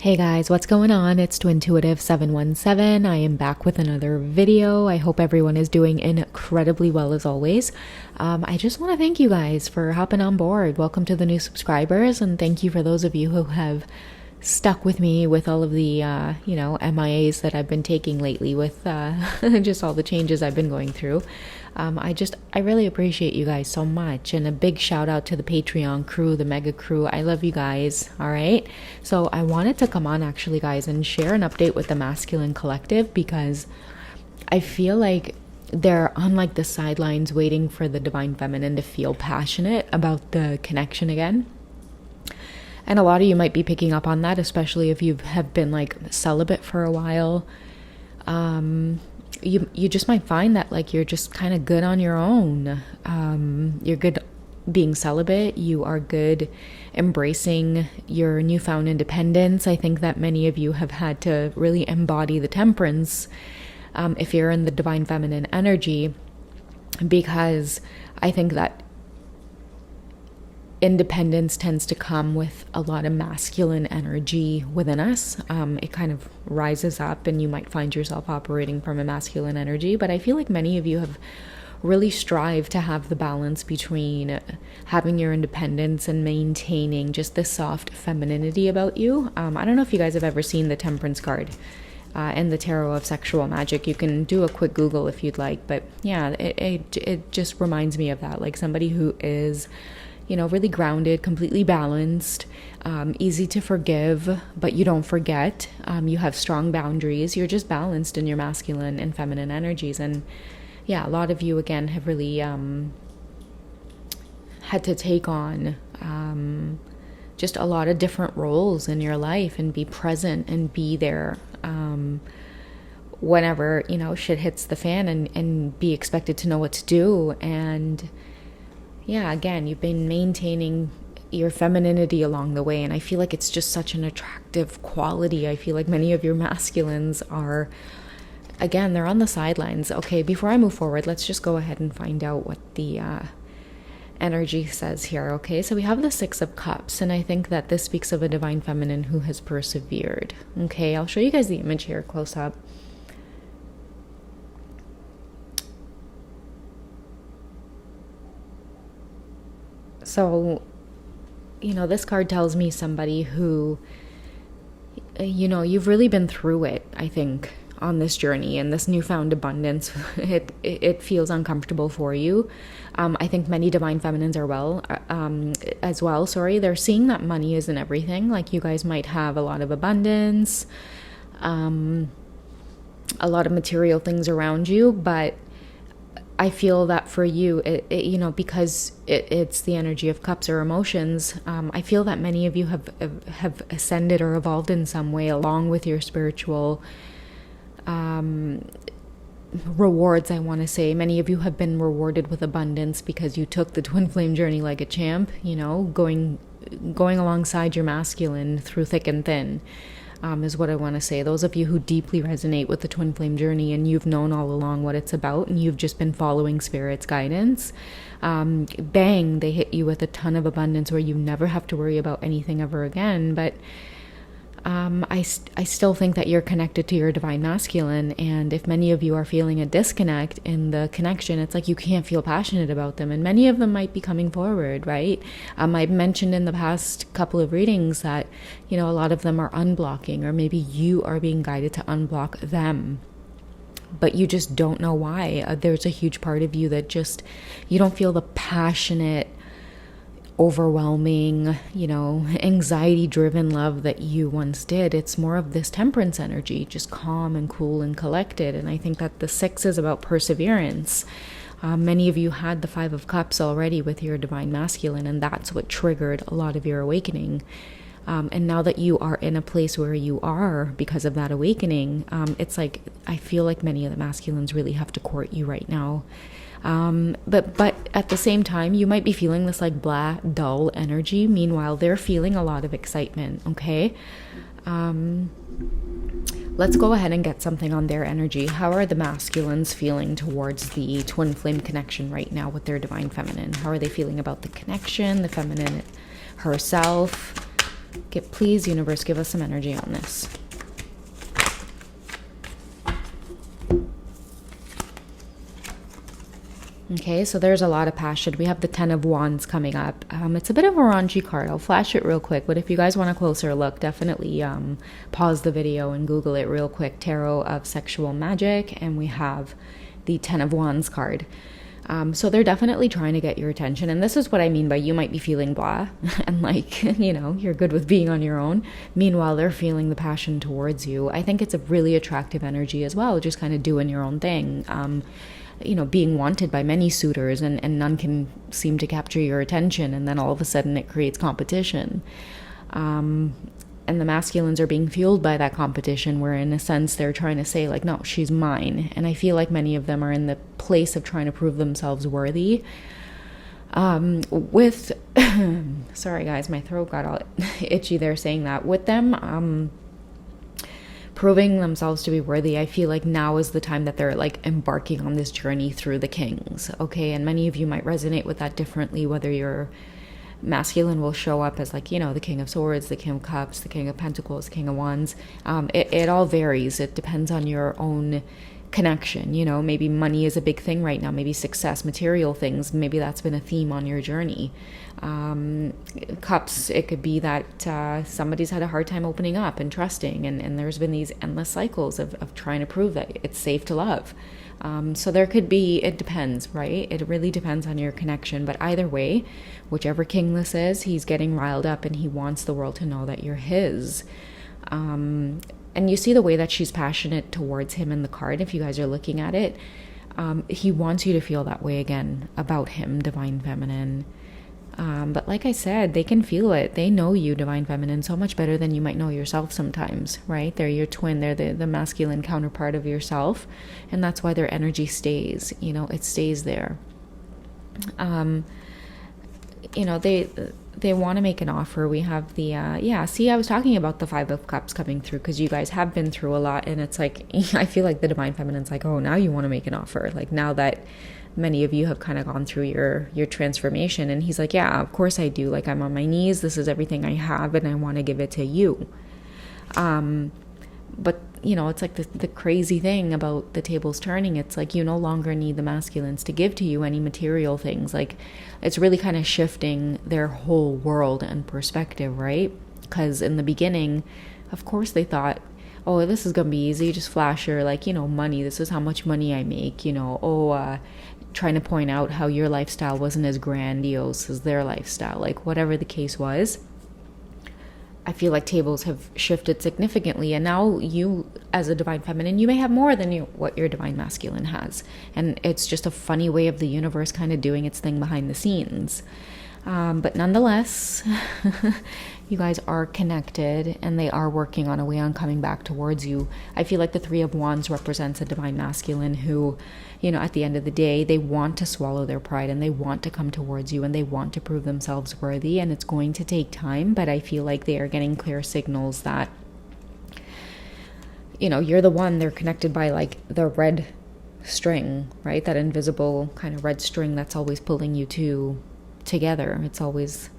Hey guys, what's going on? It's Twintuitive717. I am back with another video. I hope everyone is doing incredibly well as always. I just want to thank you guys for hopping on board. Welcome to the new subscribers, and thank you for those of you who have stuck with me with all of the, MIAs that I've been taking lately with just all the changes I've been going through. I really appreciate you guys so much, and a big shout out to the Patreon crew, the mega crew. I love you guys. All right. So I wanted to come on actually, guys, and share an update with the Masculine Collective because I feel like they're on like the sidelines waiting for the Divine Feminine to feel passionate about the connection again. And a lot of you might be picking up on that, especially if you have been like celibate for a while. You just might find that like you're just kind of good on your own. You're good being celibate. You are good embracing your newfound independence. I think that many of you have had to really embody the temperance if you're in the Divine Feminine energy, because I think that independence tends to come with a lot of masculine energy within us. It kind of rises up and you might find yourself operating from a masculine energy. But I feel like many of you have really strived to have the balance between having your independence and maintaining just the soft femininity about you. I don't know if you guys have ever seen the Temperance card and the Tarot of Sexual Magic. You can do a quick Google if you'd like. But yeah, it just reminds me of that. Like somebody who is really grounded, completely balanced, easy to forgive, but you don't forget. You have strong boundaries. You're just balanced in your masculine and feminine energies. And yeah, a lot of you, again, have really had to take on just a lot of different roles in your life and be present and be there whenever, shit hits the fan and be expected to know what to do. And yeah, again, you've been maintaining your femininity along the way, and I feel like it's just such an attractive quality. I feel like many of your masculines are, again, they're on the sidelines. Okay, before I move forward, let's just go ahead and find out what the energy says here. Okay, so we have the Six of Cups, and I think that this speaks of a Divine Feminine who has persevered. Okay, I'll show you guys the image here close up. So, this card tells me somebody who, you've really been through it, I think, on this journey and this newfound abundance. It feels uncomfortable for you. I think many Divine Feminines are as well. They're seeing that money isn't everything. Like you guys might have a lot of abundance, a lot of material things around you, but I feel that for you, because it's the energy of cups or emotions, I feel that many of you have ascended or evolved in some way along with your spiritual rewards, I want to say. Many of you have been rewarded with abundance because you took the twin flame journey like a champ, going alongside your masculine through thick and thin. Is what I want to say. Those of you who deeply resonate with the twin flame journey and you've known all along what it's about and you've just been following Spirit's guidance, bang, they hit you with a ton of abundance where you never have to worry about anything ever again. But I still think that you're connected to your Divine Masculine, and if many of you are feeling a disconnect in the connection, it's like you can't feel passionate about them, and many of them might be coming forward, right? I've mentioned in the past couple of readings that, a lot of them are unblocking, or maybe you are being guided to unblock them, but you just don't know why. There's a huge part of you that just, you don't feel the passionate, overwhelming, anxiety-driven love that you once did. It's more of this temperance energy, just calm and cool and collected. And I think that the Six is about perseverance. Many of you had the Five of Cups already with your Divine Masculine, and that's what triggered a lot of your awakening. And now that you are in a place where you are because of that awakening, it's like, I feel like many of the masculines really have to court you right now. But at the same time, you might be feeling this like blah, dull energy. Meanwhile, they're feeling a lot of excitement. Okay. Let's go ahead and get something on their energy. How are the masculines feeling towards the twin flame connection right now with their Divine Feminine? How are they feeling about the connection, the feminine herself? Please, universe, give us some energy on this. Okay, so there's a lot of passion. We have the Ten of Wands coming up. It's a bit of a raunchy card. I'll flash it real quick, but if you guys want a closer look, definitely pause the video and Google it real quick. Tarot of Sexual Magic, and we have the Ten of Wands card. So they're definitely trying to get your attention, and this is what I mean by you might be feeling blah, and like, you know, you're good with being on your own. Meanwhile, they're feeling the passion towards you. I think it's a really attractive energy as well, just kind of doing your own thing. You know, being wanted by many suitors, and none can seem to capture your attention, and then all of a sudden it creates competition. And the masculines are being fueled by that competition, where in a sense they're trying to say like, no, she's mine. And I feel like many of them are in the place of trying to prove themselves worthy. With sorry guys, my throat got all itchy there saying that. With them proving themselves to be worthy, I feel like now is the time that they're like embarking on this journey through the kings. Okay, and many of you might resonate with that differently, whether your masculine will show up as like, you know, the King of Swords, the King of Cups, the King of Pentacles, the King of Wands. It all varies. It depends on your own connection. You know, maybe money is a big thing right now, maybe success, material things, maybe that's been a theme on your journey. Cups, it could be that somebody's had a hard time opening up and trusting, and there's been these endless cycles of trying to prove that it's safe to love. So there could be, it depends, right? It really depends on your connection. But either way, whichever king this is, he's getting riled up and he wants the world to know that you're his. And you see the way that she's passionate towards him in the card, if you guys are looking at it. He wants you to feel that way again about him, Divine Feminine. But like I said, they can feel it. They know you, Divine Feminine, so much better than you might know yourself sometimes, right? They're your twin. They're the masculine counterpart of yourself. And that's why their energy stays, you know, it stays there. You know, they want to make an offer. We have the, I was talking about the Five of Cups coming through, because you guys have been through a lot. And it's like, I feel like the Divine Feminine's like, oh, now you want to make an offer. Like now that many of you have kind of gone through your transformation. And he's like, yeah, of course I do. Like, I'm on my knees. This is everything I have, and I want to give it to you. But, you know, it's like the crazy thing about the tables turning. It's like you no longer need the masculines to give to you any material things. Like, it's really kind of shifting their whole world and perspective, right? Because in the beginning, of course, they thought, oh, this is going to be easy. Just flash your, like, you know, money. This is how much money I make, you know, trying to point out how your lifestyle wasn't as grandiose as their lifestyle, like whatever the case was. I feel like tables have shifted significantly, and now you, as a Divine Feminine, you may have more than what your Divine Masculine has, and it's just a funny way of the universe kind of doing its thing behind the scenes. But nonetheless, you guys are connected, and they are working on a way on coming back towards you. I feel like the Three of Wands represents a Divine Masculine who, you know, at the end of the day, they want to swallow their pride, and they want to come towards you, and they want to prove themselves worthy, and it's going to take time, but I feel like they are getting clear signals that, you know, you're the one. They're connected by like the red string, right? That invisible kind of red string that's always pulling you together. It's always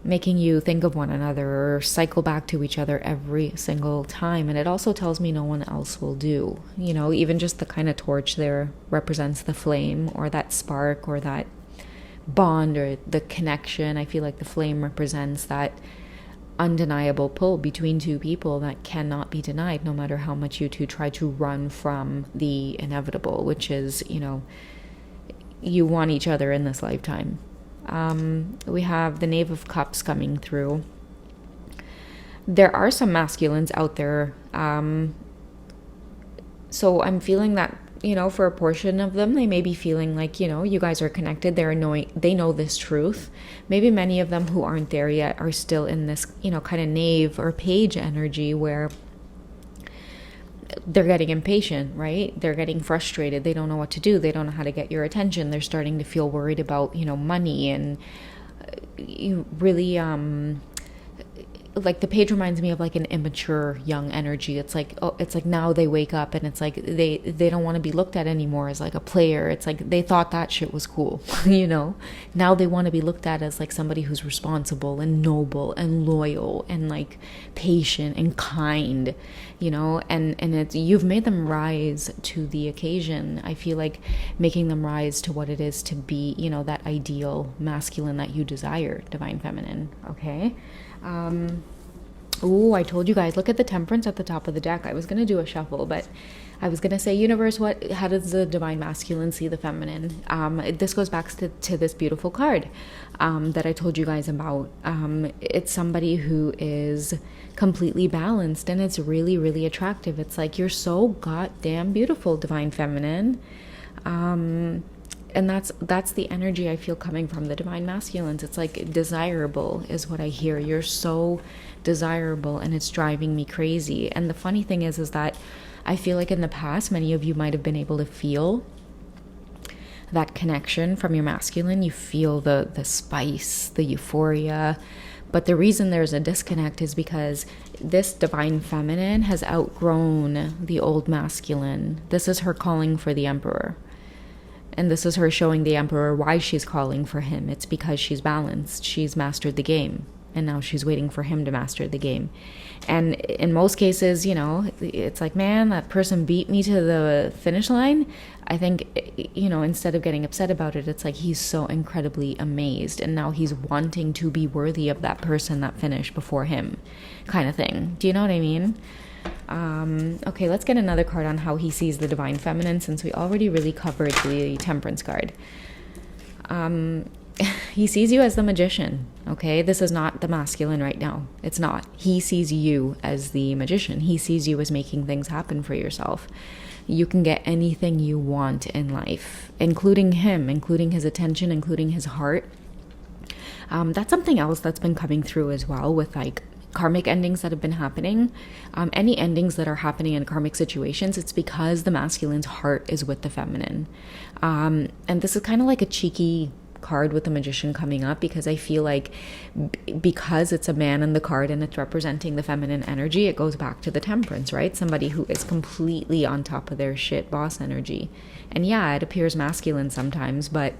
making you think of one another or cycle back to each other every single time. And it also tells me no one else will do. You know, even just the kind of torch there represents the flame, or that spark, or that bond, or the connection. I feel like the flame represents that undeniable pull between two people that cannot be denied, no matter how much you two try to run from the inevitable, which is, you know, you want each other in this lifetime. We have the Knave of Cups coming through. There are some masculines out there. So I'm feeling that, you know, for a portion of them, they may be feeling like, you know, you guys are connected. They know this truth. Maybe many of them who aren't there yet are still in this, you know, kind of knave or page energy where they're getting impatient, right? They're getting frustrated. They don't know what to do. They don't know how to get your attention. They're starting to feel worried about, you know, money, and you really, like the page reminds me of like an immature young energy. It's like, oh, it's like now they wake up and it's like they don't want to be looked at anymore as like a player. It's like they thought that shit was cool. Now they want to be looked at as like somebody who's responsible and noble and loyal and like patient and kind, and it's, you've made them rise to the occasion. I feel like making them rise to what it is to be, that ideal masculine that you desire, divine feminine. Okay. I told you guys, look at the temperance at the top of the deck. I was going to do a shuffle, but I was going to say, universe, how does the divine masculine see the feminine? This goes back to this beautiful card that I told you guys about. It's somebody who is completely balanced, and it's really, really attractive. It's like, you're so goddamn beautiful, divine feminine. And that's the energy I feel coming from the divine masculines. It's like desirable is what I hear. You're so desirable, and it's driving me crazy. And the funny thing is that I feel like in the past, many of you might have been able to feel that connection from your masculine. You feel the spice, the euphoria. But the reason there's a disconnect is because this divine feminine has outgrown the old masculine. This is her calling for the emperor. And this is her showing the emperor why she's calling for him. It's because she's balanced. She's mastered the game. And now she's waiting for him to master the game. And in most cases, it's like, man, that person beat me to the finish line. I think, instead of getting upset about it, it's like he's so incredibly amazed. And now he's wanting to be worthy of that person that finished before him, kind of thing. Do you know what I mean? Okay, let's get another card on how he sees the divine feminine, since we already really covered the temperance card. He sees you as the magician, okay? This is not the masculine right now. It's not. He sees you as the magician. He sees you as making things happen for yourself. You can get anything you want in life, including him, including his attention, including his heart. That's something else that's been coming through as well with like karmic endings that have been happening. Any endings that are happening in karmic situations, it's because the masculine's heart is with the feminine. And this is kind of like a cheeky card with the magician coming up, because I feel like because it's a man in the card and it's representing the feminine energy, it goes back to the temperance, right? Somebody who is completely on top of their shit, boss energy. And yeah, it appears masculine sometimes, but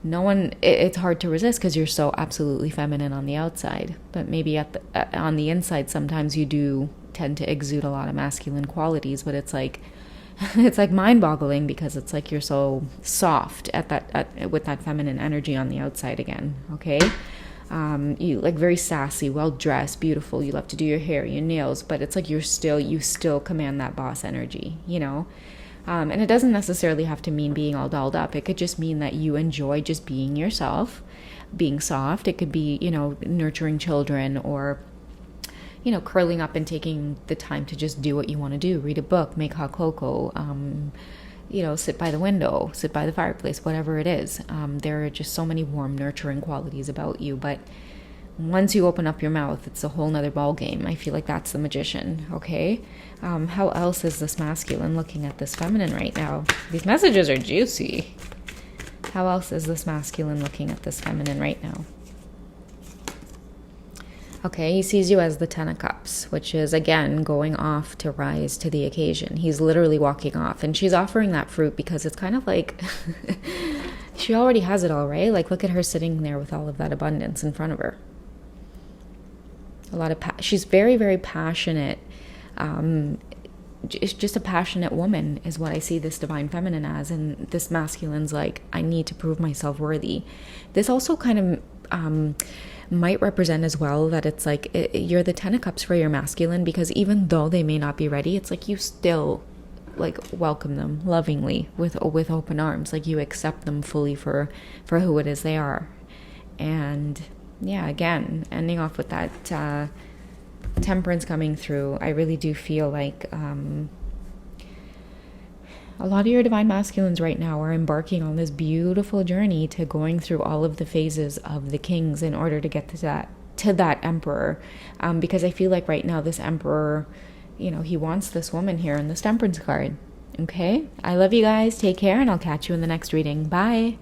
it's hard to resist because you're so absolutely feminine on the outside. But maybe on the inside, sometimes you do tend to exude a lot of masculine qualities, but it's like mind-boggling, because it's like you're so soft with that feminine energy on the outside again. Okay, you like very sassy, well-dressed, beautiful. You love to do your hair, your nails, but it's like you still command that boss energy, and it doesn't necessarily have to mean being all dolled up. It could just mean that you enjoy just being yourself, being soft. It could be, nurturing children, or curling up and taking the time to just do what you want to do. Read a book, make hot cocoa, sit by the window, sit by the fireplace, whatever it is. There are just so many warm, nurturing qualities about you. But once you open up your mouth, it's a whole nother ball game. I feel like that's the magician, okay? How else is this masculine looking at this feminine right now? These messages are juicy. How else is this masculine looking at this feminine right now? Okay, he sees you as the Ten of Cups, which is, again, going off to rise to the occasion. He's literally walking off, and she's offering that fruit because it's kind of like she already has it all, right? Like, look at her sitting there with all of that abundance in front of her. She's very, very passionate. Just a passionate woman is what I see this divine feminine as, and this masculine's like, I need to prove myself worthy. This also kind of might represent as well that it's like you're the Ten of Cups for your masculine, because even though they may not be ready, it's like you still like welcome them lovingly with open arms. Like you accept them fully for who it is they are. And yeah, again, ending off with that temperance coming through, I really do feel like a lot of your divine masculines right now are embarking on this beautiful journey to going through all of the phases of the kings in order to get to that emperor. Because I feel like right now this emperor, he wants this woman here in this temperance card. Okay? I love you guys. Take care, and I'll catch you in the next reading. Bye.